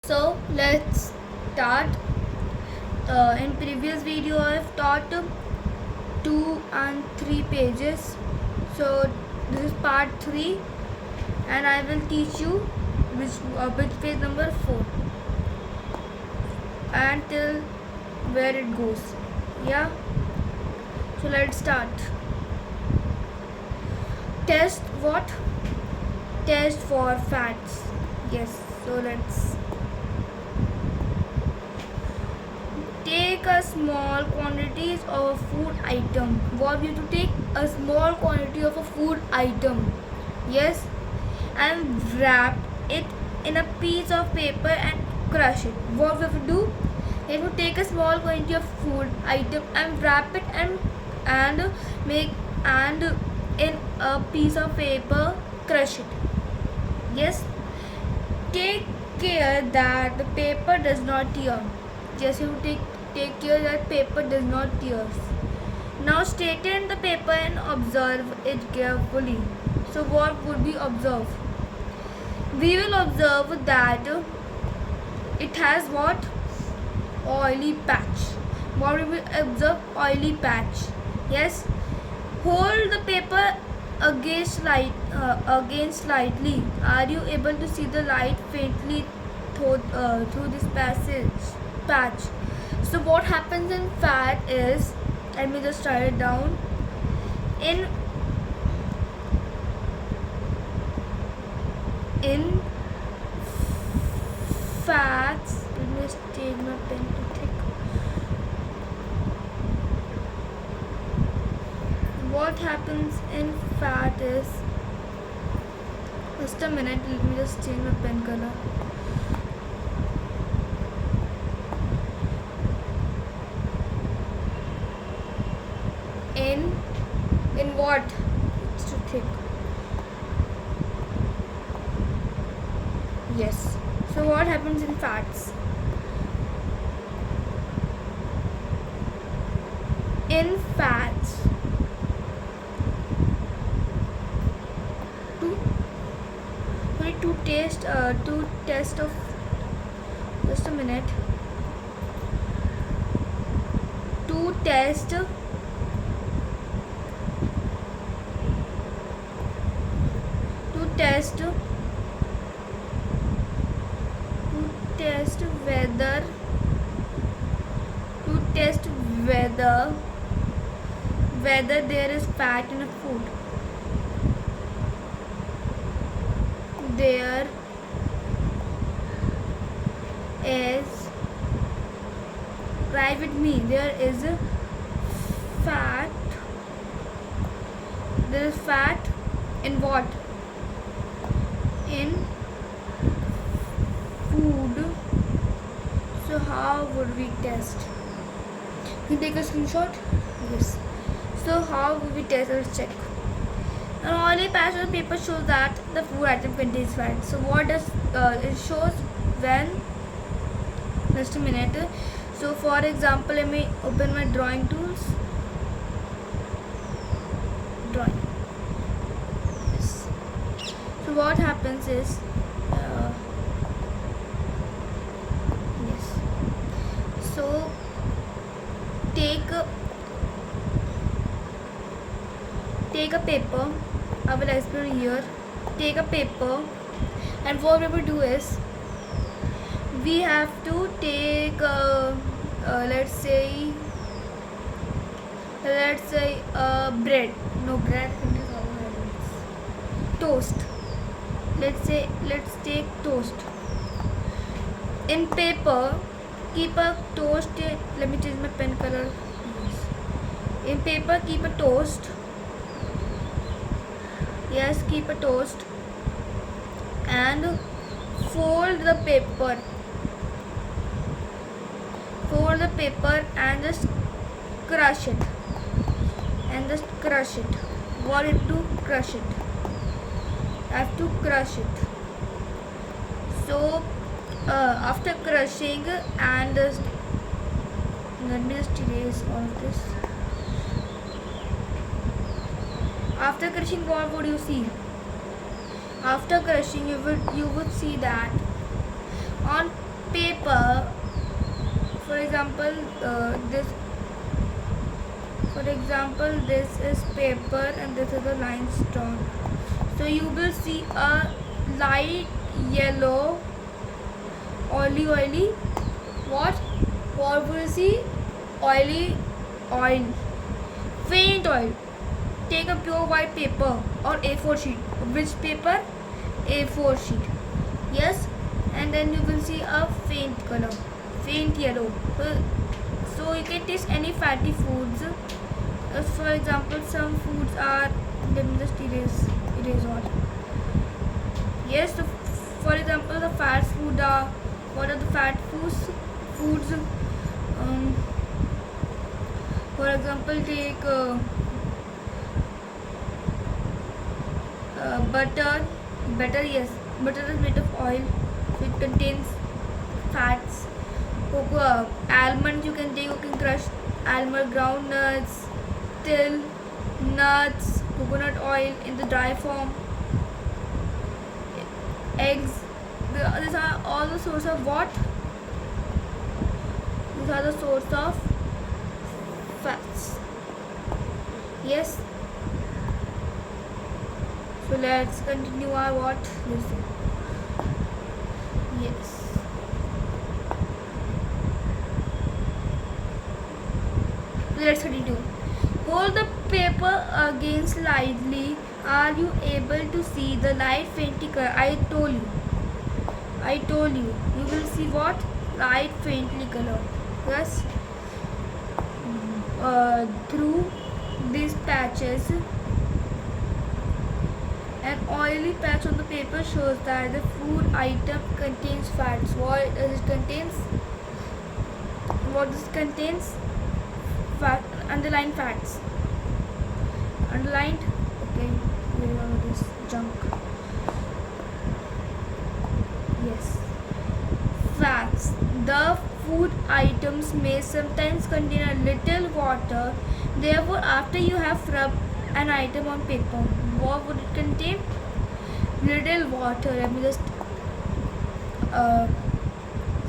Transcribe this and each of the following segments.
So let's start. In previous video I've taught 2 and 3 pages. So this is part 3 and I will teach you which page number 4 and till where it goes. Yeah. So let's start. Test what? Test for fats. Yes. So let's take a small quantities of a food item. What we have to take a small quantity of a food item. Yes, and wrap it in a piece of paper and crush it. What we have to do? We have to take a small quantity of food item and wrap it and make and in a piece of paper crush it. Yes, take care that the paper does not tear. Yes, you take care that paper does not tear. Now straighten the paper and observe it carefully. So what would we observe? We will observe that it has what? Oily patch. What we will observe? Oily patch. Yes. Hold the paper against slightly. Are you able to see the light faintly through this patch? So what happens in fat is, let me just write it down. In fats, let me just take my pen to thick. What happens in fat is, just a minute, let me just change my pen color. In what? It's too thick. Yes. So what happens in fats? In fats, to test of, just a minute, to test whether there is fat in a food. There is, try with me, there is fat in what? In food. So how would we test? Can you take a screenshot? Yes. So how would we test? Let's check. An oily patch on paper shows that the food item contains fat. So what does it shows when? Just a minute. So for example, let me open my drawing tools. Drawing. Yes. So what happens is, yes. So take a paper. I will explain here. Take a paper, and what we will do is, we have to take let's say bread. No, bread is toast. Let's take toast. In paper, keep a toast. Let me change my pen color. In paper, keep a toast. Yes, keep a toast and fold the paper. And just crush it. What it to crush it? I have to crush it. So after crushing and let me just erase all of this. After crushing, what would you see? After crushing, you would see that on paper, for example, this is paper and this is a limestone. So you will see a light yellow oily what will you see? Oily oil, faint oil. Take a pure white paper or A4 sheet. Which paper? A4 sheet. Yes, and then you will see a faint color, faint yellow. So you can taste any fatty foods. For example, some foods are, let me just erase all. Yes, so for example, the fat food are, what are the fat foods? For example, take butter. Yes, butter is made of oil, so it contains fats. Cocoa, almonds, you can crush almond, groundnuts, till, nuts, coconut oil in the dry form, eggs. These are all the source of what? These are the source of fats. Yes. So let's continue our what? Listen. Yes. Let's continue. Hold the paper against lightly. Are you able to see the light faintly color? I told you. You will see what? Light faintly color. Yes. Through these patches, an oily patch on the paper shows that the food item contains fats. What does it contains? What this contains? Fat, underlined fats. Underlined. Okay, where are this junk? Yes. Fats. The food items may sometimes contain a little water. Therefore, after you have rubbed an item on paper, what would it contain? Little water. Let me just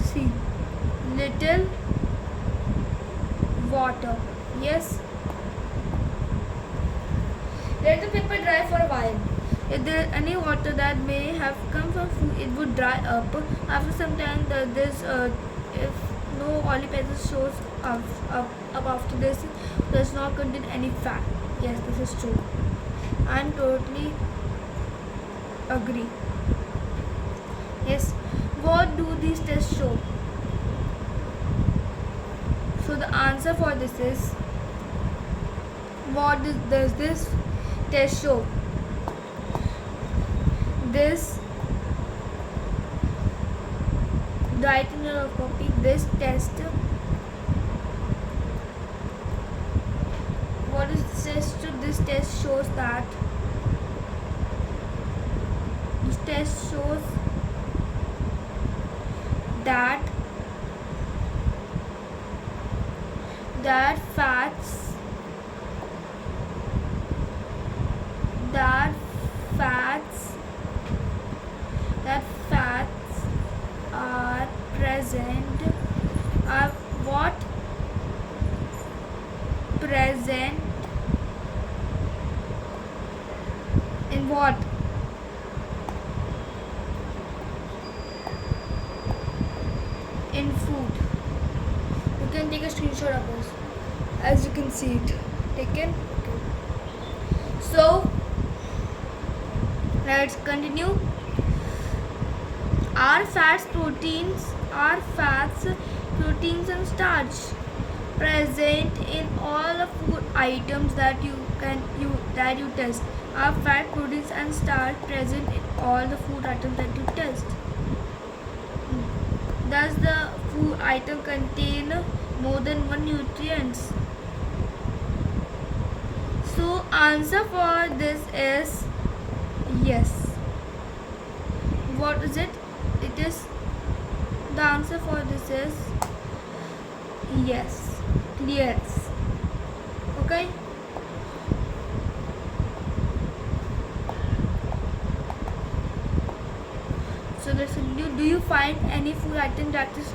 see. Little water. Yes. Let the paper dry for a while. If there is any water that may have come from food, it would dry up. After some time, if no oily patches shows up after this, does not contain any fat. Yes, this is true. I'm totally agree. Yes. What do these tests show? So the answer for this is, what does this test show? This, write in your copy, this test, what is this test? This test shows that, that fats are present, are what? Present in what? In food. You can take a screenshot of this, as you can see it taken. So let's continue. Are fats, proteins and starch present in all the food items that you test? Are fat, proteins and starch present in all the food items that you test? Does the food item contain more than one nutrients? So answer for this is yes. What is it? It is, the answer for this is yes. Clear. Okay. So let's continue. Do you find any food item that does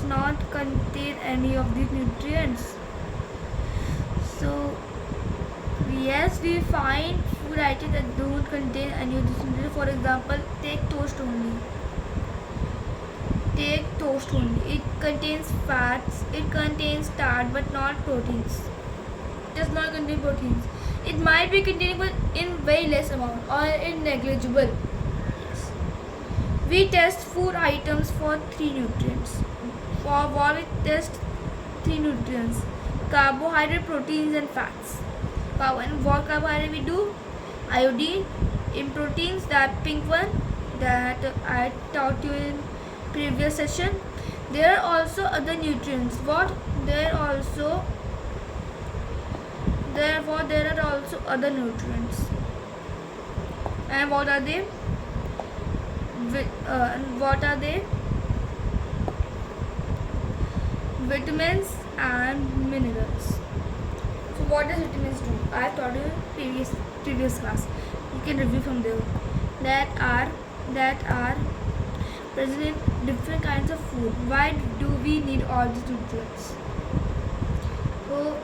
not contain any of these nutrients? So yes, we find food items that don't contain any of these nutrients. For example, take toast only. It contains fats, it contains starch, but not proteins. It does not contain proteins. It might be containing, but in very less amount or in negligible. Yes. We test food items for 3 nutrients. For what we test 3 nutrients: carbohydrate, proteins, and fats. And what carbohydrate we do? Iodine. In proteins, that pink one that I taught you in previous session. There are also other nutrients. Therefore, there are also other nutrients. And what are they? Vitamins and minerals. So what does vitamins do? I taught you in previous class. You can review from there. That are present in different kinds of food. Why do we need all these nutrients? So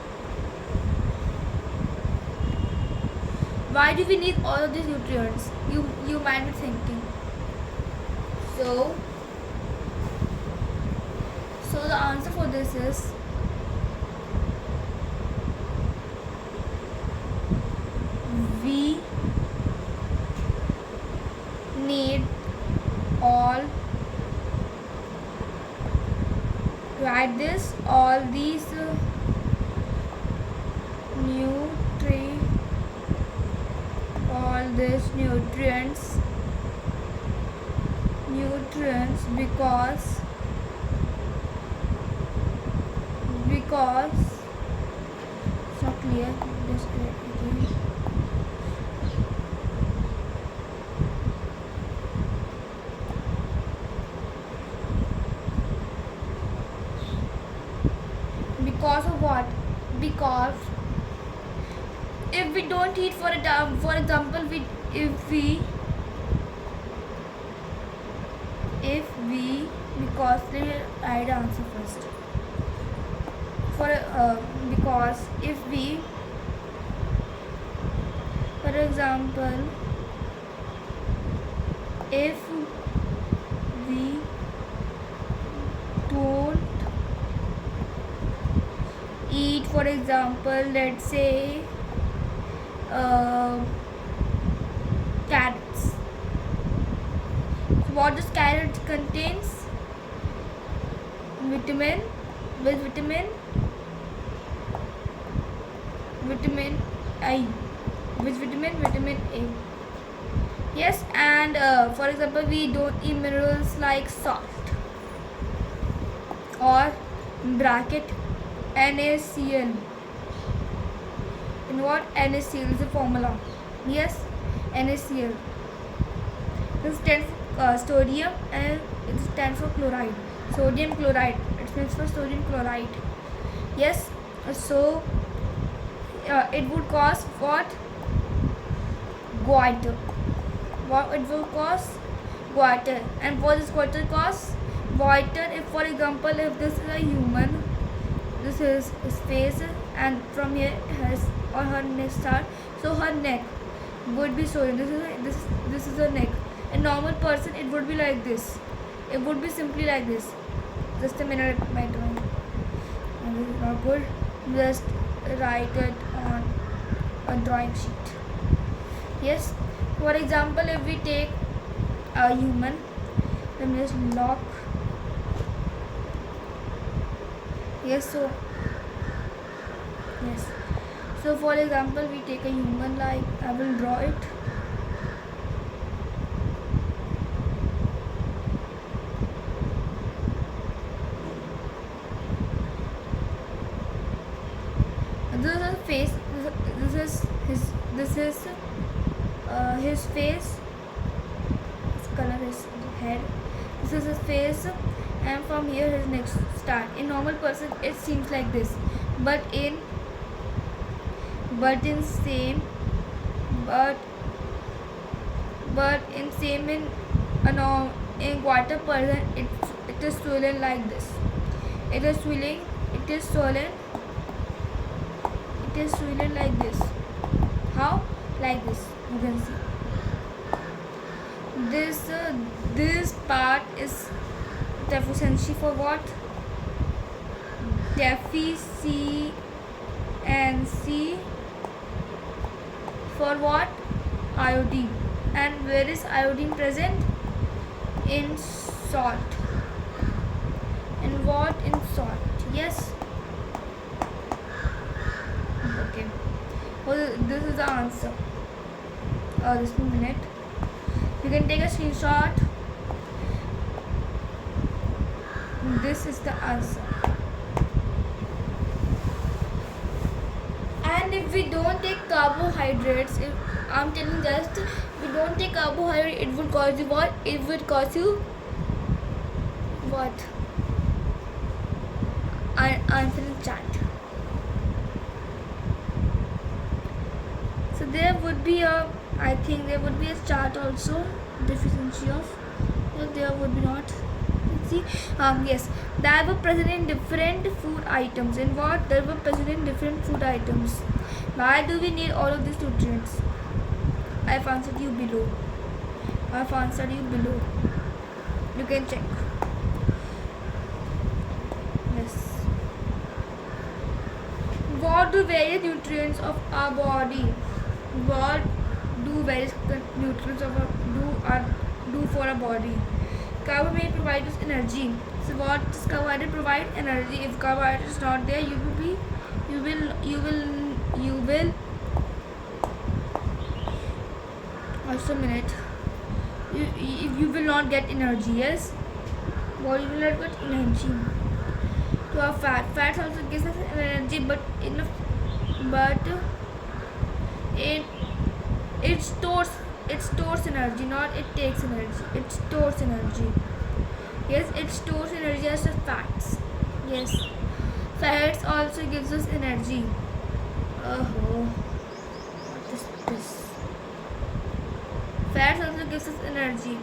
why do we need all of these nutrients? You might be thinking. So the answer for this is we need all these nutrients because it's not clear. Just again. Because of what? Because if we don't eat, for example, because let me write the answer first. Because if we, for example, if we don't eat, for example, let's say carrots. So what does carrot contains? Vitamin I. Which vitamin? Vitamin A. Yes, and for example, we don't eat minerals like salt or bracket NaCl. In what? NaCl is the formula. Yes, NaCl. This stands for sodium, and it stands for chloride. Sodium chloride. It stands for sodium chloride. Yes. So it would cause what? Goiter. What it will cause? Goiter. And what does goiter cause? Goiter, if for example, if this is a human, this is his face, and from here his or her neck start. So her neck would be showing. This is her neck. A normal person, it would be like this. It would be simply like this. Just a minute, my drawing. And this is not good. Just write it on a drawing sheet. Yes. For example, if we take a human, let me just lock. Yes. So yes. So for example, we take a human, like I will draw it. This is his face. This is his face. His color is head. This is his face, and from here his neck start. In normal person, it seems like this, but in in quarter person it is swollen like this. It is swelling. It is swollen. It is swollen like this. How? Like this. You can see. This part is deficiency for what? Deficiency for what? Iodine. And where is iodine present? In salt. In what? In salt. Yes. Okay. Well, this is the answer. Just a minute. You can take a screenshot. This is the answer. And if we don't take carbohydrates, if I'm telling just, if we don't take carbohydrate, it would cause you what? It would cause you what? Infinite chat. So there would be a, I think there would be a chart also, deficiency of, no, there would be not. Let's see. Yes, they were present in different food items. In what? They were present in different food items. Why do we need all of these nutrients? I have answered you below. I have answered you below. You can check. Yes. What do various nutrients of our body? What do various nutrients of our do for our body? Carbohydrate provides us energy. So what does carbohydrate provide? Energy. If carbohydrate is not there, you will just a minute. You will not get energy. Yes. Body will not get energy. To our fat. Fat also gives us energy, but it stores energy, not it takes energy. It stores energy. Yes, it stores energy as the fats. Yes, fats also gives us energy. What is this? Fats also gives us energy.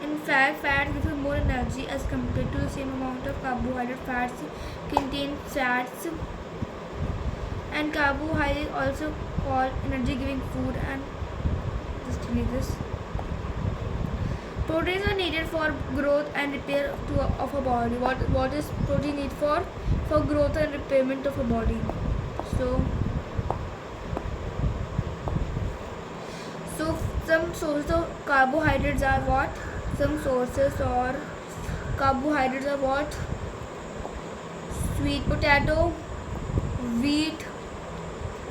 In fact, fat gives us more energy as compared to the same amount of carbohydrate. Fats contain fats, and carbohydrate also called energy-giving food. And just delete this. Proteins are needed for growth and repair of a body. What is protein need for? For growth and repairment of a body. So some sources of carbohydrates are what? Some sources or carbohydrates are what? Sweet potato, wheat,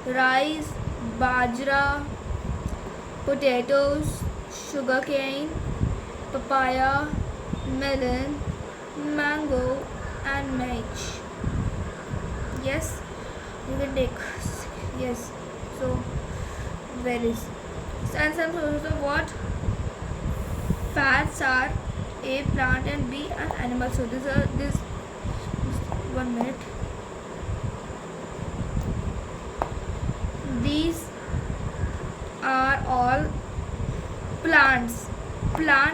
rice, bajra, potatoes, sugarcane, papaya, melon, mango, and match. Yes, you can take. Yes, so where is? And some sources of what? Fats are A, plant, and B, an animal. So this 1 minute. These are all plant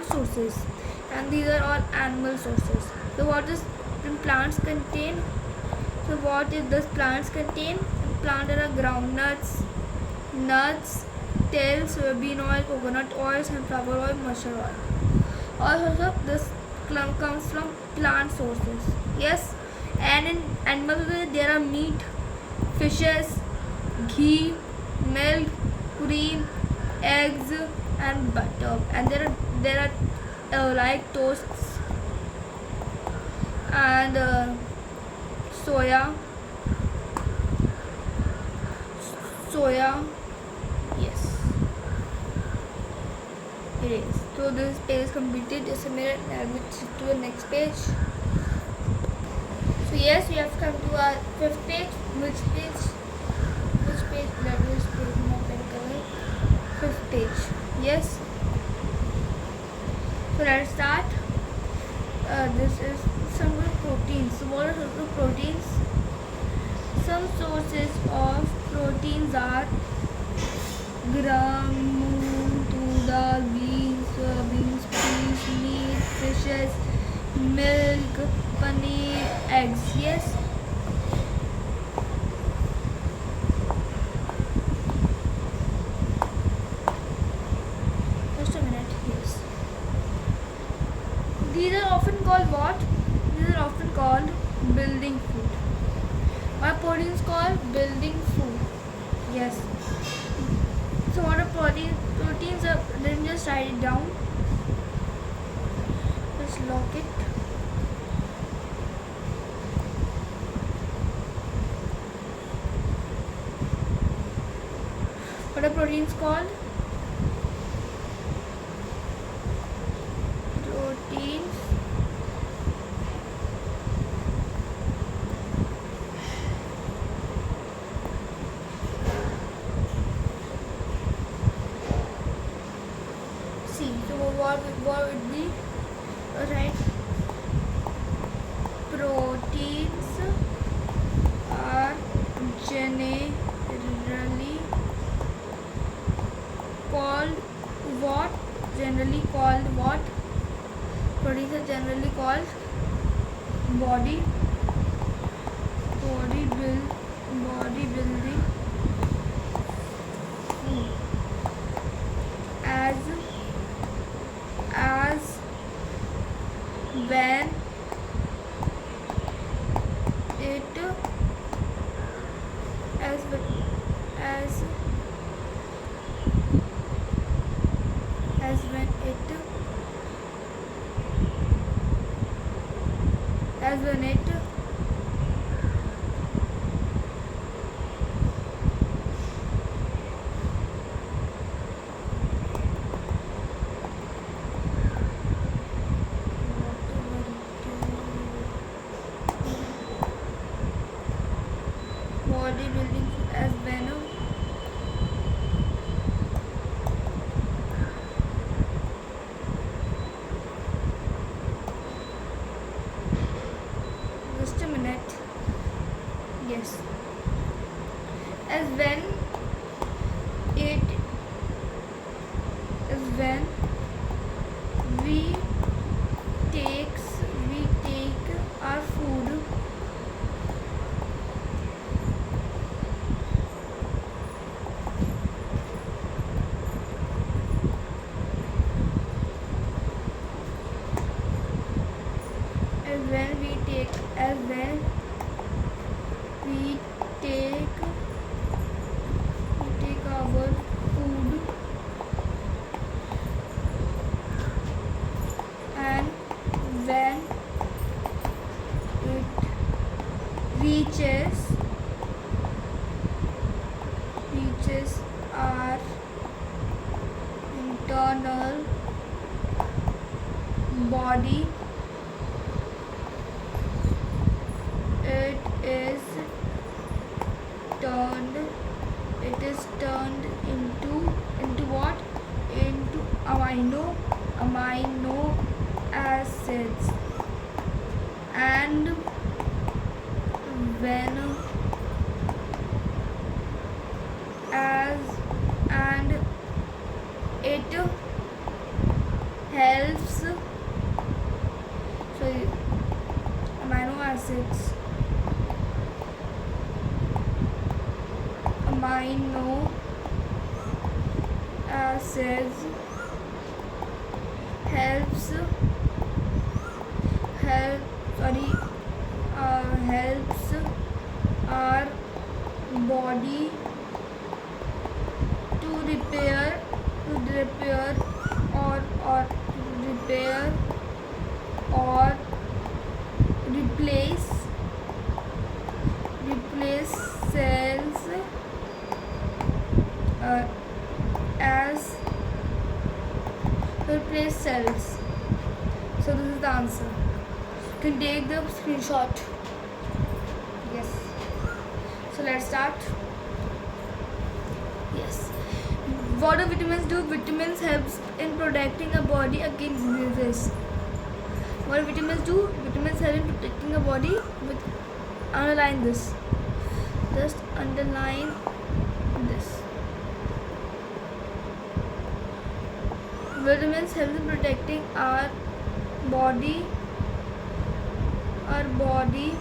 sources, and these are all animal sources. So what does plants contain? So what does plants contain? Plants are groundnuts, nuts, tails, soybean oil, coconut oil, sunflower oil, mustard oil. All sorts of this comes from plant sources. Yes, and in animals there are meat, fishes, ghee, milk, cream, eggs, and butter. And there are like toasts and soya. Yes, it is. So this page is completed. Just a minute, I will shift to the next page. So yes, we have come to our 5th page. Which page? That is page number 5th page. Yes. So let's start. This is some proteins. So what are the proteins? Some sources of proteins are gram, moon, tuda, beans, peas, meat, fishes, milk, paneer, eggs. Yes. Just a minute. Yes. These are often called what? These are often called building food. What proteins called building food? Yes. So what are proteins? Proteins are. Let me just write it down. Just lock it. What are proteins called? Proteins. See, so what would be? Right. Proteins are generally called what? Generally called what? Proteins are generally called bodybuilding food. As when it as when it bodybuilding as venom. Just a minute. Yes. As when it as when we take our food as when we take our food and when it reaches our internal body, it is turned into what? Into amino acids, and when and it helps. So amino acids helps our body to repair or replace cells as replace cells. So this is the answer. You can take the screenshot. Yes. So let's start. Yes. What do vitamins do? Vitamins helps in protecting a body against diseases. What do vitamins do? Vitamins help in protecting a body. Underline this. Just underline this. Vitamins help in protecting our body, our body,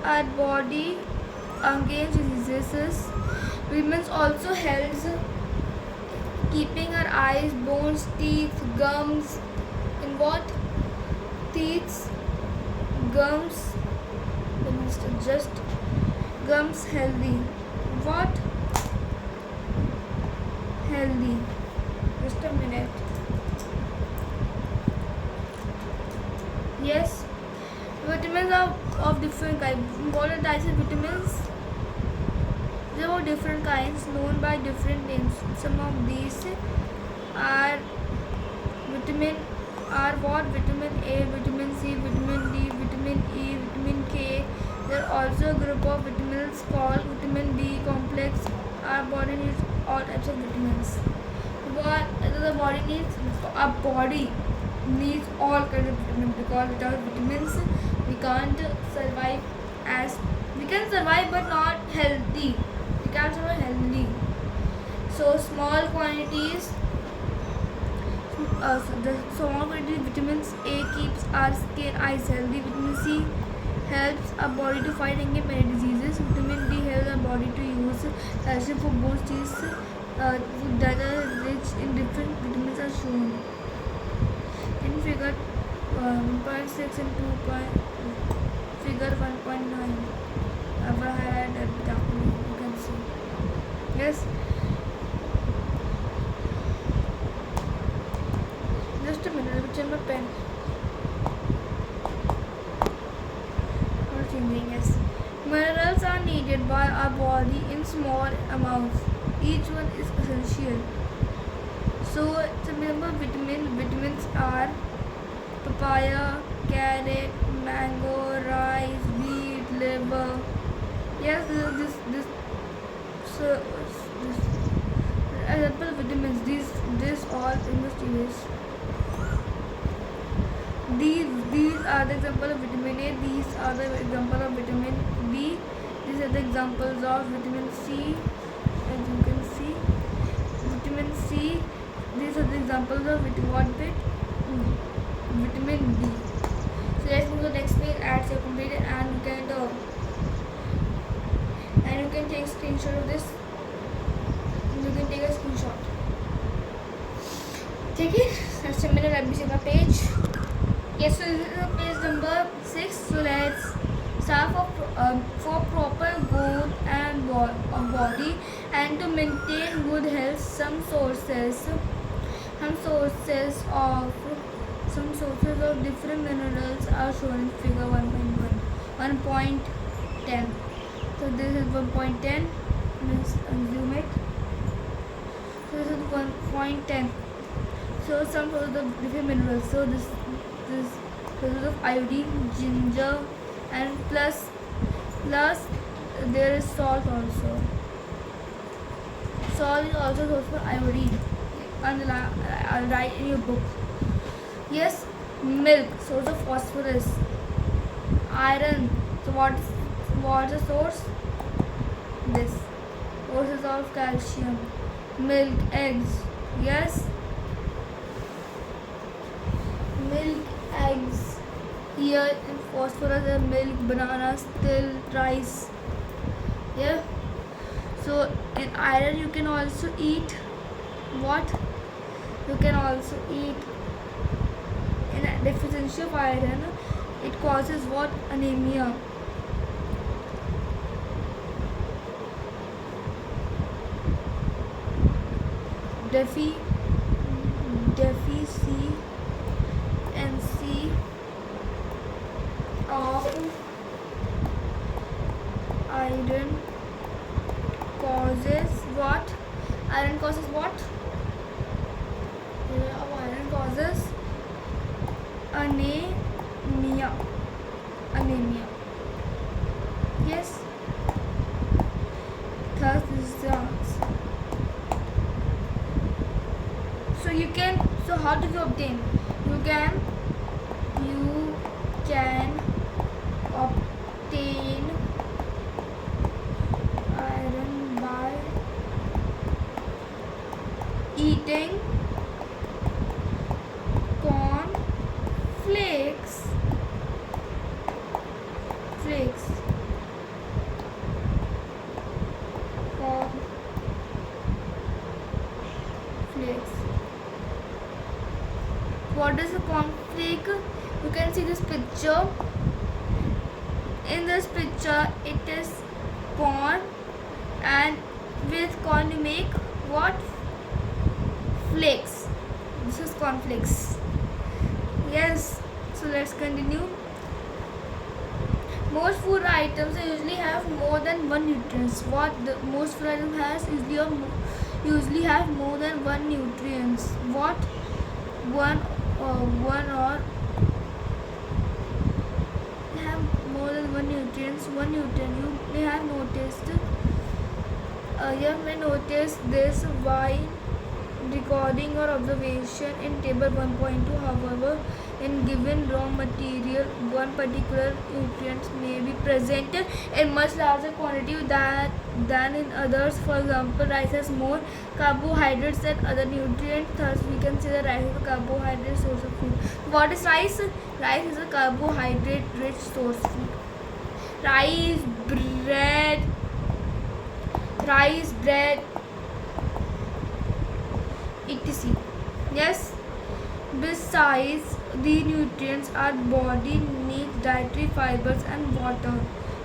our body against diseases. Vitamins also helps keeping our eyes, bones, teeth, gums, in what? Teeth, gums, just gums healthy. What? Healthy. Just a minute. Yes, vitamins are of different kinds. Important types of vitamins. There are different kinds known by different names. Some of these are vitamin are what? Vitamin A, vitamin C, vitamin D, vitamin E, vitamin K. There are also a group of vitamins called vitamin B complex. Our body needs all types of vitamins. What the body needs? Our body needs all kinds of vitamins, because without vitamins we can't survive. As we can survive but not healthy. We can't survive healthy. So small quantities. The small quantity vitamins A keeps our skin, eyes healthy. Vitamin C helps our body to fight against many diseases. Vitamin D helps our body to use calcium for both teeth. Food that are rich in different vitamins are shown in figure 1.6 and 2. Figure 1.9. I will highlight that darkly. You can see. Yes. Just a minute. I will change my pen. Not changing. Yes. Minerals are needed by our body in small amounts. Each one is essential. So remember, vitamins are papaya, carrot, mango, rice, wheat, liver. Yes, this example vitamins. These all in the series. These are the example of vitamin A. These are the example of vitamin B. These are the examples of vitamin C. As you can see, vitamin C. These are the examples of vitamin D. So let's move to the next page. Ads are completed, and you can take a screenshot of this. You can take a screenshot. Take it. That's a minute. Let me see my page. Yes, so this is page number 6. So let's start for proper growth and body and to maintain good health. Some sources of different minerals are shown in figure 1.10. So this is 1.10. Let's zoom it. So this is 1.10. So some sources of different minerals. So this sources of iodine, ginger, and plus there is salt also. Salt is also source for iodine. And I'll write in your book. Yes, milk, source of phosphorus. Iron. So what's the source? This. Sources of calcium. Milk, eggs. Yes. Milk, eggs. Here in phosphorus and milk, bananas, till, rice. Yeah. So in iron you can also eat what? You can also eat in a deficiency of iron. It causes what? Anemia. Deficiency of iron causes what? Iron causes what? Iron causes anemia. Yes. Thus this is the answer. So how do you obtain? You can obtain iron by What is a cornflake? You can see this picture. In this picture it is corn, and with corn you make what? Flakes. This is cornflakes. Yes, so let's continue. Most food items usually have more than one nutrients. What the most food item has usually have more than one nutrients. What? One or have more than one nutrients. One nutrient. You may have noticed. You may notice this while recording or observation in table 1.2. However, in given raw material, one particular nutrient may be present in much larger quantity than in others. For example, rice has more carbohydrates than other nutrients. Thus, we can say that rice is a carbohydrate source of food. What is rice? Rice is a carbohydrate-rich source of food. Rice, bread, etc. Yes. Besides the nutrients, our body needs dietary fibers and water.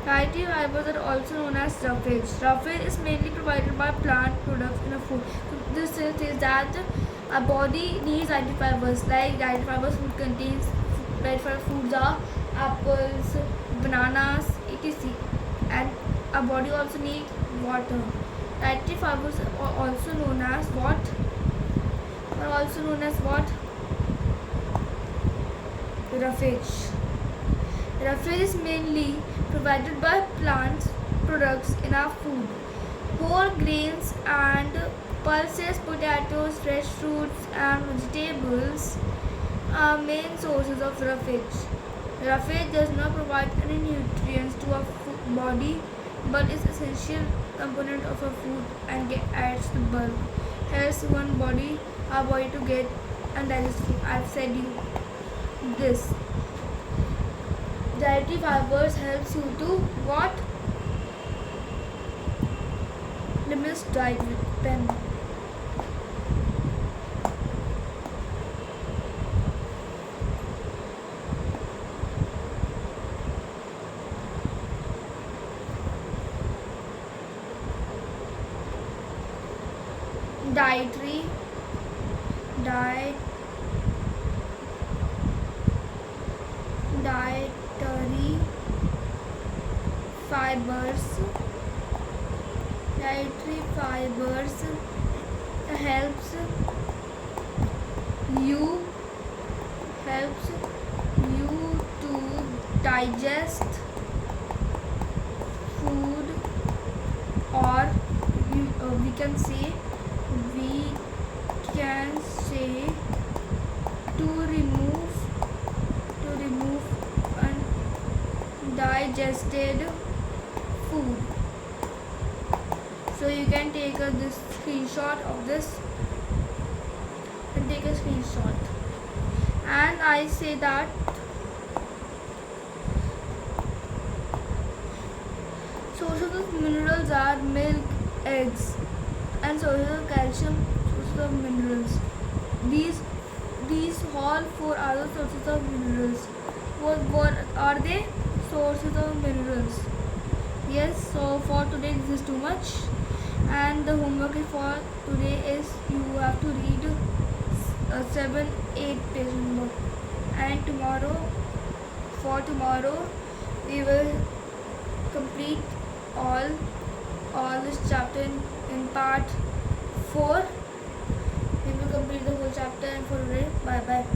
Dietary fibers are also known as roughage. Roughage is mainly provided by plant products in a food. So this says that our body needs dietary fibers. Like dietary fibers food contains dietary fiber foods are apples, bananas, etc. And our body also needs water. Dietary fibers are also known as what? Roughage. Roughage is mainly provided by plant products in our food. Whole grains and pulses, potatoes, fresh fruits and vegetables are main sources of roughage. Roughage does not provide any nutrients to our body, but is essential component of our food and adds to bulk. Helps our body to get and digest food. I've said you this. Dietary fibers helps you to what? Let me just write with pen. Dietary fibers helps you to digest food, or we can say to remove undigested food. So you can take this screenshot of this and take a screenshot. And I say that sources of minerals are milk, eggs, and sources of calcium, sources of minerals. These all four are the sources of minerals. What are they? Sources of minerals. Yes, so for today this is too much, and the homework for today is you have to read 7-8 page homework, and tomorrow we will complete all this chapter in part 4. We will complete the whole chapter, and for today bye bye.